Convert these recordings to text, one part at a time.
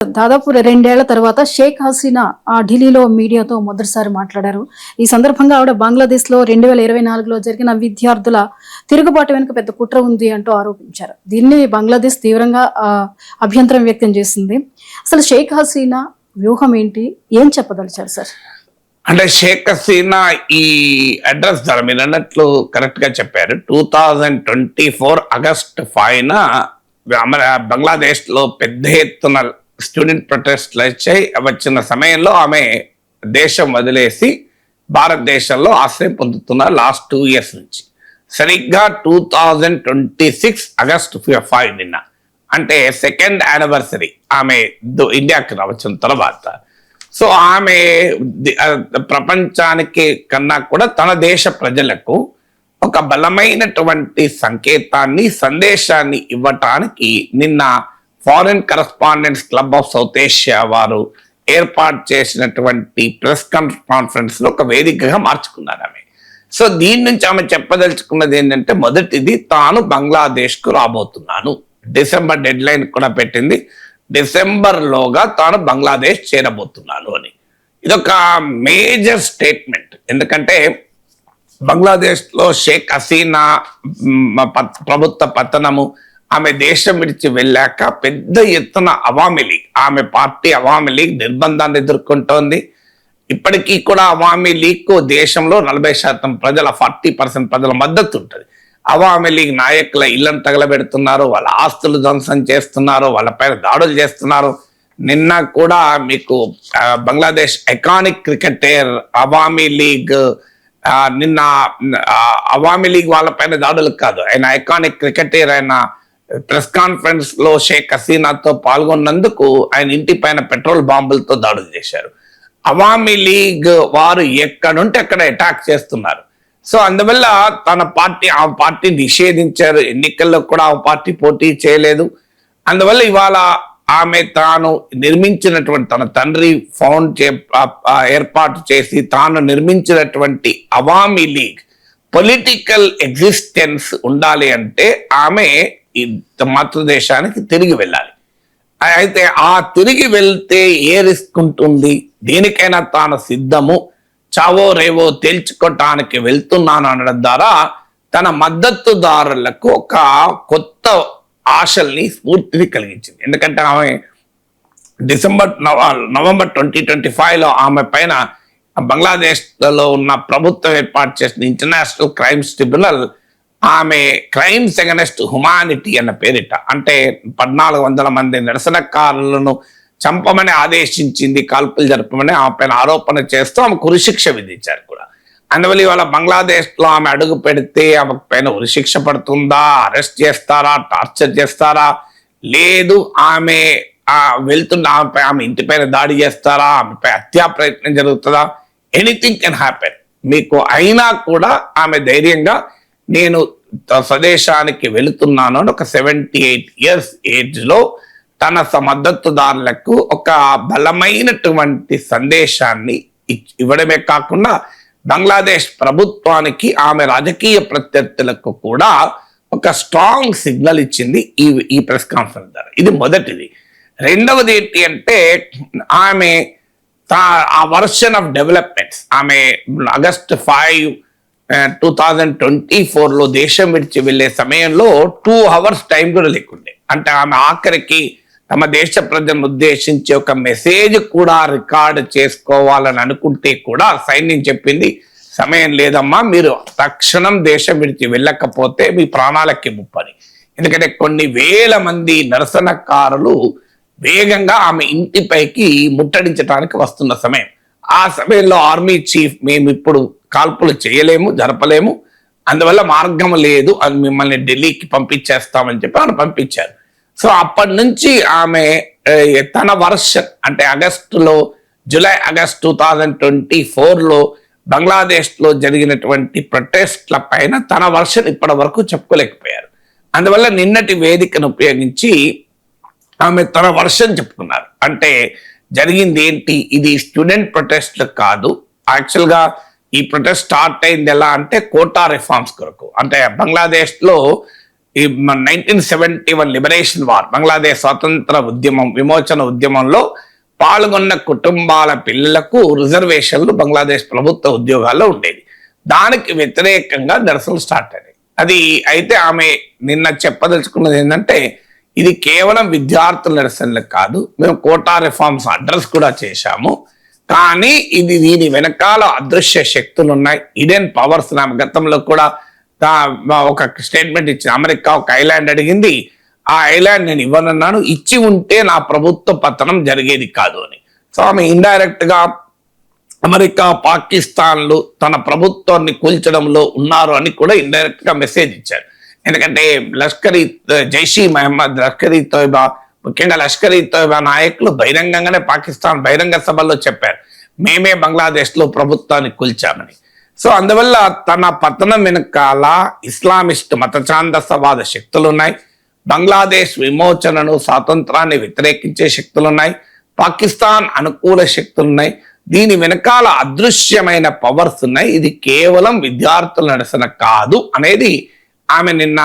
దాదాపు 2 ఏళ్ల తర్వాత షేక్ హసీనా ఢిల్లీలో మీడియాతో మొదటిసారి మాట్లాడారు. ఈ సందర్భంగా ఆవిడ బంగ్లాదేశ్లో 2024లో జరిగిన విద్యార్థుల తిరుగుబాటు వెనుక పెద్ద కుట్ర ఉంది అంటూ ఆరోపించారు. దీన్ని బంగ్లాదేశ్ తీవ్రంగా అభ్యంతరం వ్యక్తం చేసింది. అసలు షేక్ హసీనా వ్యూహం ఏంటి, ఏం చెప్పదలిచారు సార్? అంటే షేక్ హసీనా ఈ అడ్రస్ ద్వారా మీరు అన్నట్లు కరెక్ట్ గా చెప్పారు. 2024 ఆగస్టు 5న బంగ్లాదేశ్ లో పెద్ద ఎత్తున స్టూడెంట్ ప్రొటెస్ట్లు వచ్చిన సమయంలో ఆమె దేశం వదిలేసి భారతదేశంలో ఆశ్రయం పొందుతున్నారు లాస్ట్ 2 years నుంచి. సరిగ్గా 2026 ఆగస్టు 5 నిన్న, అంటే 2nd anniversary ఆమె ఇండియాకి రావచ్చిన తర్వాత. సో ఆమె ప్రపంచానికి కన్నా కూడా తన దేశ ప్రజలకు ఒక బలమైనటువంటి సందేశాన్ని ఇవ్వటానికి నిన్న foreign correspondents club of south Asia వారు ఏర్పాటు చేసినటువంటి ప్రెస్ కాన్ఫరెన్స్ లో ఒక వేదికగా మార్చుకున్నారు ఆమె. సో దీని నుంచి ఆమె చెప్పదలుచుకున్నది ఏంటంటే, మొదటిది తాను బంగ్లాదేశ్ కు రాబోతున్నాను, డిసెంబర్ డెడ్ లైన్ కూడా పెట్టింది, డిసెంబర్ లోగా తాను బంగ్లాదేశ్ చేరబోతున్నాను అని. ఇదొక మేజర్ స్టేట్మెంట్. ఎందుకంటే బంగ్లాదేశ్ లో షేక్ హసీనా ప్రభుత్వ పతనము, ఆమె దేశం విడిచి వెళ్ళాక పెద్ద ఎత్తున అవామీ లీగ్, ఆమె పార్టీ అవామీ లీగ్ నిర్బంధాన్ని ఎదుర్కొంటోంది. ఇప్పటికీ కూడా అవామీ లీగ్ దేశంలో 40% ప్రజల 40% ప్రజల మద్దతు ఉంటుంది. అవామీ లీగ్ నాయకుల ఇళ్లను తగలబెడుతున్నారు, వాళ్ళ ఆస్తులు ధ్వంసం చేస్తున్నారు, వాళ్ళపైన దాడులు చేస్తున్నారు. నిన్న కూడా మీకు Bangladesh iconic cricketer Awami league నిన్న అవామీ లీగ్ వాళ్ళపైన దాడులకు కాదు, ఆయన ఐకానిక్ క్రికెటర్ ఆయన ప్రెస్ కాన్ఫరెన్స్ లో షేక్ హసీనాతో పాల్గొన్నందుకు ఆయన ఇంటి పైన పెట్రోల్ బాంబులతో దాడులు చేశారు. అవామీ లీగ్ వారు ఎక్కడుంటే అక్కడ అటాక్ చేస్తున్నారు. సో అందువల్ల ఆ పార్టీ నిషేధించారు, ఎన్నికల్లో కూడా ఆ పార్టీ పోటీ చేయలేదు. అందువల్ల ఇవాళ ఆమె తాను నిర్మించినటువంటి, తన తండ్రి ఏర్పాటు చేసి తాను నిర్మించినటువంటి అవామీ లీగ్ పొలిటికల్ ఎగ్జిస్టెన్స్ ఉండాలి అంటే ఆమె ఈ మాతృదేశానికి తిరిగి వెళ్ళాలి. అయితే ఆ తిరిగి వెళ్తే ఏ రిస్క్ ఉంటుంది, దేనికైనా తాను సిద్ధము, చావో రేవో తేల్చుకోవటానికి వెళ్తున్నాను అనడం ద్వారా తన మద్దతుదారులకు ఒక కొత్త ఆశల్ని, స్ఫూర్తిని కలిగించింది. ఎందుకంటే ఆమె నవంబర్ 2025లో ఆమె పైన బంగ్లాదేశ్ లో ఉన్న ప్రభుత్వం ఏర్పాటు చేసిన ఇంటర్నేషనల్ క్రైమ్స్ ట్రిబ్యునల్ ఆమె క్రైమ్స్ అగైనెస్ట్ హ్యుమానిటీ అన్న పేరిట, అంటే 1400 మంది నిరసనకారులను చంపమని ఆదేశించింది, కాల్పులు జరపమని ఆమె పైన ఆరోపణ చేస్తూ ఆమెకు ఉరిశిక్ష విధించారు కూడా. అందువల్ల ఇవాళ బంగ్లాదేశ్ లో ఆమె అడుగు పెడితే ఆమె పైన ఉరిశిక్ష పడుతుందా, అరెస్ట్ చేస్తారా, టార్చర్ చేస్తారా, లేదు ఆమె వెళ్తున్న ఆమె ఇంటి పైన దాడి చేస్తారా, ఆమెపై హత్యా ప్రయత్నం జరుగుతుందా, ఎనీథింగ్ కెన్ హ్యాపెన్ మీకు. అయినా కూడా ఆమె ధైర్యంగా నేను స్వదేశానికి వెళుతున్నాను అని ఒక 78 years ఏజ్ లో తన మద్దతుదారులకు ఒక బలమైనటువంటి సందేశాన్ని ఇవ్వడమే కాకుండా బంగ్లాదేశ్ ప్రభుత్వానికి, ఆమె రాజకీయ ప్రత్యర్థులకు కూడా ఒక స్ట్రాంగ్ సిగ్నల్ ఇచ్చింది ఈ ప్రెస్ కాన్ఫరెన్స్ ద్వారా. ఇది మొదటిది. రెండవది ఏంటి అంటే, ఆమె ఆ వర్షన్ ఆఫ్ డెవలప్మెంట్స్, ఆమె ఆగస్టు 5, 2024లో దేశం విడిచి వెళ్లే సమయంలో 2 hours టైం కూడా లేకుండే. అంటే ఆమె ఆఖరికి తమ దేశ ప్రజలను ఉద్దేశించి ఒక మెసేజ్ కూడా రికార్డు చేసుకోవాలని అనుకుంటే కూడా సైన్యం చెప్పింది, సమయం లేదమ్మా, మీరు తక్షణం దేశం విడిచి వెళ్ళకపోతే మీ ప్రాణాలకి ముప్పని. ఎందుకంటే కొన్ని వేల మంది నిరసనకారులు వేగంగా ఆమె ఇంటిపైకి ముట్టడించడానికి వస్తున్న సమయం. ఆ సమయంలో ఆర్మీ చీఫ్, మేము ఇప్పుడు కాల్పులు చేయలేము, జరపలేము, అందువల్ల మార్గం లేదు, అది మిమ్మల్ని ఢిల్లీకి పంపించేస్తామని చెప్పి ఆమె పంపించారు. సో అప్పటి నుంచి ఆమె తన వర్షన్, అంటే జూలై ఆగస్టు 2024లో బంగ్లాదేశ్ లో జరిగినటువంటి ప్రొటెస్ట్ల పైన తన వర్షన్ ఇప్పటి వరకు చెప్పుకోలేకపోయారు. అందువల్ల నిన్నటి వేదికను ఉపయోగించి ఆమె తన వర్షన్ చెప్పుకున్నారు. అంటే జరిగింది ఏంటి, ఇది స్టూడెంట్ ప్రొటెస్ట్లు కాదు, యాక్చువల్గా ఈ ప్రొటెస్ట్ స్టార్ట్ అయింది ఎలా అంటే కోటా రిఫార్మ్స్ కొరకు. అంటే బంగ్లాదేశ్ లో ఈ 1971 లిబరేషన్ వార్, బంగ్లాదేశ్ స్వాతంత్ర ఉద్యమం, విమోచన ఉద్యమంలో పాల్గొన్న కుటుంబాల పిల్లలకు రిజర్వేషన్లు బంగ్లాదేశ్ ప్రభుత్వ ఉద్యోగాల్లో ఉండేది. దానికి వ్యతిరేకంగా నిరసనలు స్టార్ట్ అయినాయి. అది అయితే ఆమె నిన్న చెప్పదలుచుకున్నది ఏంటంటే, ఇది కేవలం విద్యార్థుల నిరసనలు కాదు, మేము కోటా రిఫార్మ్స్ అడ్రస్ కూడా చేశాము, కానీ దీని వెనకాల అదృశ్య శక్తులు ఉన్నాయి, ఇడెన్ పవర్స్. నా గతంలో కూడా ఒక స్టేట్మెంట్ ఇచ్చింది. అమెరికా ఒక ఐలాండ్ అడిగింది, ఆ ఐలాండ్ నేను ఇవ్వనన్నాను, ఇచ్చి ఉంటే నా ప్రభుత్వ పతనం జరిగేది కాదు అని. సో ఆమె ఇండైరెక్ట్ గా అమెరికా, పాకిస్తాన్లు తన ప్రభుత్వాన్ని కూల్చడంలో ఉన్నారు అని కూడా ఇండైరెక్ట్ గా మెసేజ్ ఇచ్చారు. ఎందుకంటే జైషీ మహమ్మద్, లష్కరీ తోయిబా, ముఖ్యంగా లష్కరీ తోయిబా నాయకులు బహిరంగంగానే పాకిస్తాన్ బహిరంగ సభల్లో చెప్పారు, మేమే బంగ్లాదేశ్ లో ప్రభుత్వాన్ని కూల్చామని. సో అందువల్ల తన పతనం వెనకాల ఇస్లామిస్ట్ మత ఛాందసవాద శక్తులు ఉన్నాయి, బంగ్లాదేశ్ విమోచనను, స్వాతంత్రాన్ని వ్యతిరేకించే శక్తులు ఉన్నాయి, పాకిస్తాన్ అనుకూల శక్తులు ఉన్నాయి, దీని వెనకాల అదృశ్యమైన పవర్స్ ఉన్నాయి. ఇది కేవలం విద్యార్థుల నిరసన కాదు అనేది ఆమె నిన్న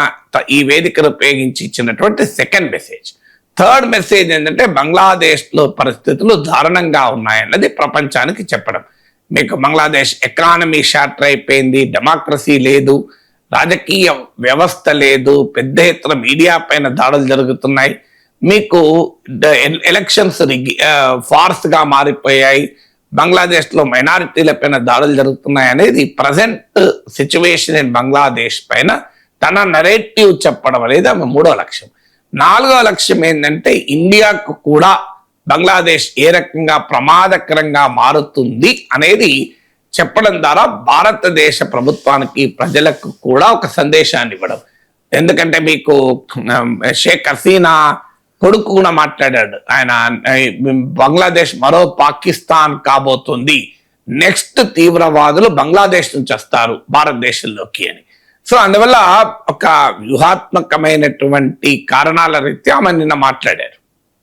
ఈ వేదికను ఉపయోగించి ఇచ్చినటువంటి సెకండ్ మెసేజ్. థర్డ్ మెసేజ్ ఏంటంటే, బంగ్లాదేశ్ లో పరిస్థితులు దారుణంగా ఉన్నాయన్నది ప్రపంచానికి చెప్పడం. మీకు బంగ్లాదేశ్ ఎకానమీ షాటర్ అయిపోయింది, డెమోక్రసీ లేదు, రాజకీయ వ్యవస్థ లేదు, పెద్ద ఎత్తున మీడియా పైన దాడులు జరుగుతున్నాయి, మీకు ఎలక్షన్స్ ఫార్స్ గా మారిపోయాయి, బంగ్లాదేశ్ లో మైనారిటీల పైన దాడులు జరుగుతున్నాయి అనేది ప్రజెంట్ సిచ్యువేషన్ ఇన్ బంగ్లాదేశ్ పైన తన నరేటివ్ చెప్పడం అనేది ఆమె 3వ లక్ష్యం. 4వ లక్ష్యం ఏంటంటే, ఇండియాకు కూడా బంగ్లాదేశ్ ఏ రకంగా ప్రమాదకరంగా మారుతుంది అనేది చెప్పడం ద్వారా భారతదేశ ప్రభుత్వానికి, ప్రజలకు కూడా ఒక సందేశాన్ని ఇవ్వడం. ఎందుకంటే మీకు షేక్ హసీనా కొడుకు కూడా మాట్లాడాడు, ఆయన బంగ్లాదేశ్ మరో పాకిస్తాన్ కాబోతుంది, నెక్స్ట్ తీవ్రవాదులు బంగ్లాదేశ్ నుంచి వస్తారు భారతదేశంలోకి అని. సో అందువల్ల ఒక వ్యూహాత్మకమైనటువంటి కారణాల రీత్యా ఆమె నిన్న మాట్లాడారు.